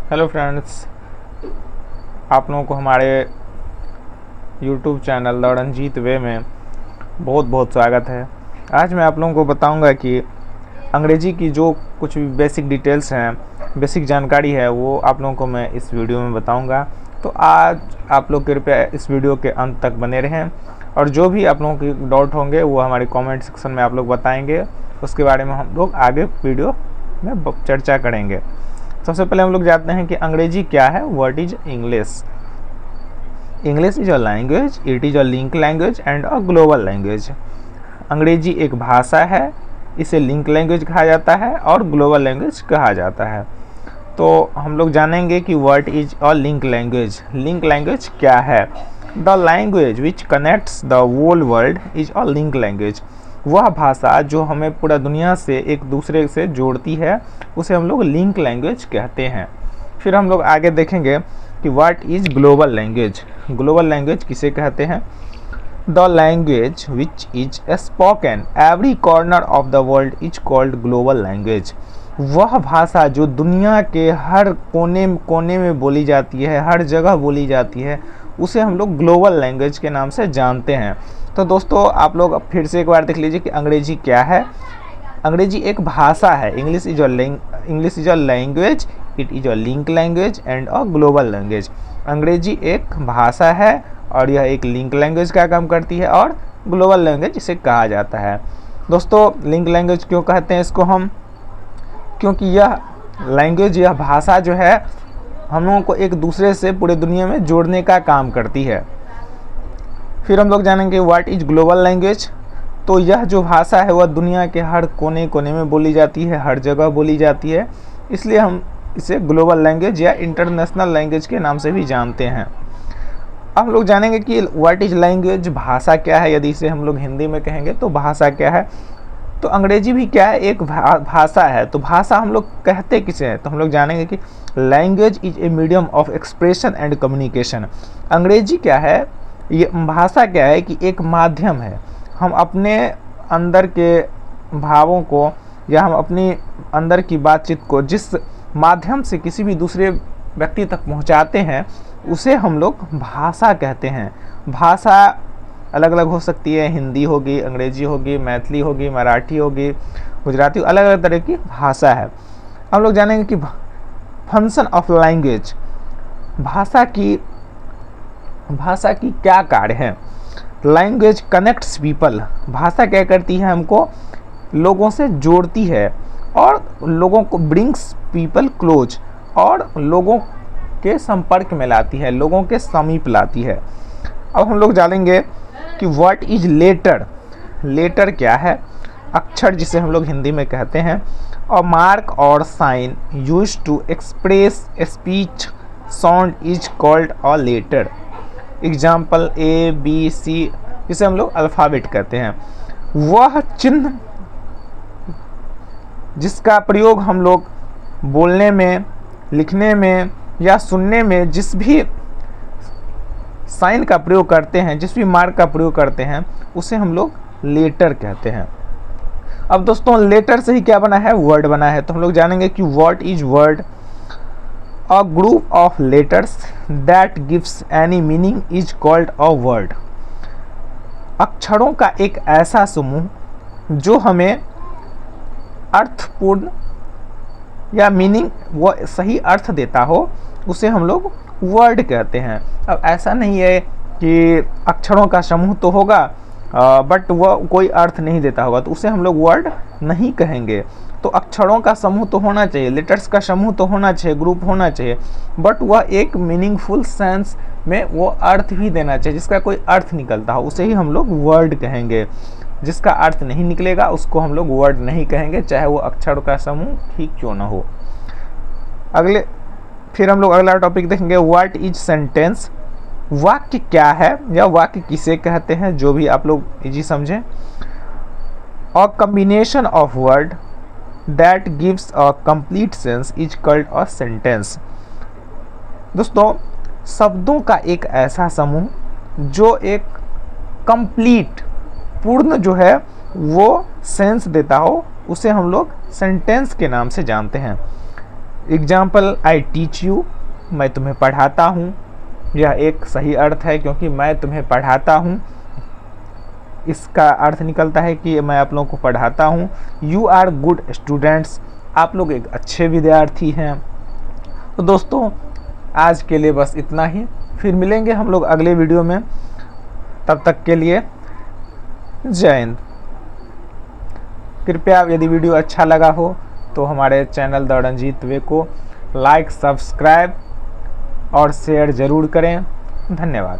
Hello friends, आप लोगों को हमारे यूट्यूब चैनल द रंजीत वे में बहुत बहुत स्वागत है। आज मैं आप लोगों को बताऊंगा कि अंग्रेजी की जो कुछ भी बेसिक डिटेल्स हैं, बेसिक जानकारी है, वो आप लोगों को मैं इस वीडियो में बताऊंगा। तो आज आप लोग कृपया इस वीडियो के अंत तक बने रहें और जो भी आप लोगों के डाउट होंगे वो हमारे कमेंट सेक्शन में आप लोग बताएंगे। उसके बारे में हम लोग आगे वीडियो में चर्चा करेंगे। सबसे पहले हम लोग जानते हैं कि अंग्रेजी क्या है। What is English? English is a language, it is a link language and a global language. अंग्रेजी एक भाषा है, इसे लिंक लैंग्वेज कहा जाता है और ग्लोबल लैंग्वेज कहा जाता है। तो हम लोग जानेंगे कि what is a link language. Link language क्या है? The language which connects the whole world is a link language. वह भाषा जो हमें पूरा दुनिया से एक दूसरे से जोड़ती है उसे हम लोग लिंक लैंग्वेज कहते हैं। फिर हम लोग आगे देखेंगे कि what is global language. Global language किसे कहते हैं? The language which is spoken every corner of the world is called global language. वह भाषा जो दुनिया के हर कोने कोने में बोली जाती है, हर जगह बोली जाती है, उसे हम लोग ग्लोबल लैंग्वेज के नाम से जानते हैं। तो दोस्तों, आप लोग फिर से एक बार देख लीजिए कि अंग्रेजी क्या है। अंग्रेजी एक भाषा है। English is a language, it is a link language and a global language. अंग्रेजी एक भाषा है और यह एक लिंक लैंग्वेज का काम करती है और ग्लोबल लैंग्वेज इसे कहा जाता है। दोस्तों, लिंक लैंग्वेज क्यों कहते हैं इसको हम? क्योंकि यह लैंग्वेज, यह भाषा जो है, हम लोगों को एक दूसरे से पूरे दुनिया में जोड़ने का काम करती है। फिर हम लोग जानेंगे व्हाट इज ग्लोबल लैंग्वेज। तो यह जो भाषा है वह दुनिया के हर कोने कोने में बोली जाती है, हर जगह बोली जाती है, इसलिए हम इसे ग्लोबल लैंग्वेज या इंटरनेशनल लैंग्वेज के नाम से भी जानते हैं। अब हम लोग जानेंगे कि व्हाट इज लैंग्वेज, भाषा क्या है। यदि इसे हम लोग हिंदी में कहेंगे तो भाषा क्या है? तो अंग्रेजी भी क्या है? एक भाषा है। तो भाषा हम लोग कहते किसे हैं? तो हम लोग जानेंगे कि language is a medium of expression and communication. अंग्रेजी क्या है? ये भाषा क्या है कि एक माध्यम है। हम अपने अंदर के भावों को या हम अपनी अंदर की बातचीत को जिस माध्यम से किसी भी दूसरे व्यक्ति तक पहुंचाते हैं उसे हम लोग भाषा कहते हैं। भाषा अलग अलग हो सकती है, हिंदी होगी, अंग्रेजी होगी, मैथिली होगी, मराठी होगी, गुजराती, अलग अलग तरह की भाषा है। हम लोग जानेंगे कि फंक्शन ऑफ लैंग्वेज, भाषा की क्या कार्य है। Language connects people. भाषा क्या करती है? हमको लोगों से जोड़ती है और लोगों को ब्रिंग्स पीपल क्लोज, और लोगों के संपर्क में लाती है, लोगों के समीप लाती है। अब हम लोग जानेंगे कि व्हाट इज लेटर। लेटर क्या है? अक्षर जिसे हम लोग हिंदी में कहते हैं। और मार्क और sign use to express speech sound is called a letter. Example A B C, जिसे हम लोग अल्फ़ाबेट कहते हैं। वह चिन्ह जिसका प्रयोग हम लोग बोलने में, लिखने में या सुनने में जिस भी साइन का प्रयोग करते हैं, जिस भी मार्क का प्रयोग करते हैं, उसे हम लोग लेटर कहते हैं। अब दोस्तों, लेटर से ही क्या बना है? वर्ड बना है। तो हम लोग जानेंगे कि what is word. A group of letters that gives any meaning is called a word. अक्षरों का एक ऐसा समूह जो हमें अर्थपूर्ण या मीनिंग, वो सही अर्थ देता हो, उसे हम लोग वर्ड कहते हैं। अब ऐसा नहीं है कि अक्षरों का समूह तो होगा बट वह कोई अर्थ नहीं देता होगा, तो उसे हम लोग वर्ड नहीं कहेंगे। तो अक्षरों का समूह तो होना चाहिए, लेटर्स का समूह तो होना चाहिए, ग्रुप होना चाहिए, बट वह एक मीनिंगफुल सेंस में वो अर्थ भी देना चाहिए, जिसका कोई अर्थ निकलता हो, उसे ही हम लोग वर्ड कहेंगे। जिसका अर्थ नहीं निकलेगा उसको हम लोग वर्ड नहीं कहेंगे, चाहे वो अक्षर का समूह ही क्यों ना हो। फिर हम लोग अगला टॉपिक देखेंगे, व्हाट इज सेंटेंस। वाक्य क्या है या वाक्य किसे कहते हैं, जो भी आप लोग इजी समझें। A combination of word that gives a complete sense is called a sentence. दोस्तों, शब्दों का एक ऐसा समूह जो एक कंप्लीट, पूर्ण जो है वो सेंस देता हो, उसे हम लोग सेंटेंस के नाम से जानते हैं। एग्जाम्पल आई टीच यू, मैं तुम्हें पढ़ाता हूँ। यह एक सही अर्थ है क्योंकि मैं तुम्हें पढ़ाता हूँ, इसका अर्थ निकलता है कि मैं आप लोगों को पढ़ाता हूँ। यू आर गुड स्टूडेंट्स, आप लोग एक अच्छे विद्यार्थी हैं। तो दोस्तों आज के लिए बस इतना ही, फिर मिलेंगे हम लोग अगले वीडियो में। तब तक के लिए जय हिंद। कृपया यदि वीडियो अच्छा लगा हो तो हमारे चैनल द रणजीत वे को लाइक, सब्सक्राइब और शेयर ज़रूर करें। धन्यवाद।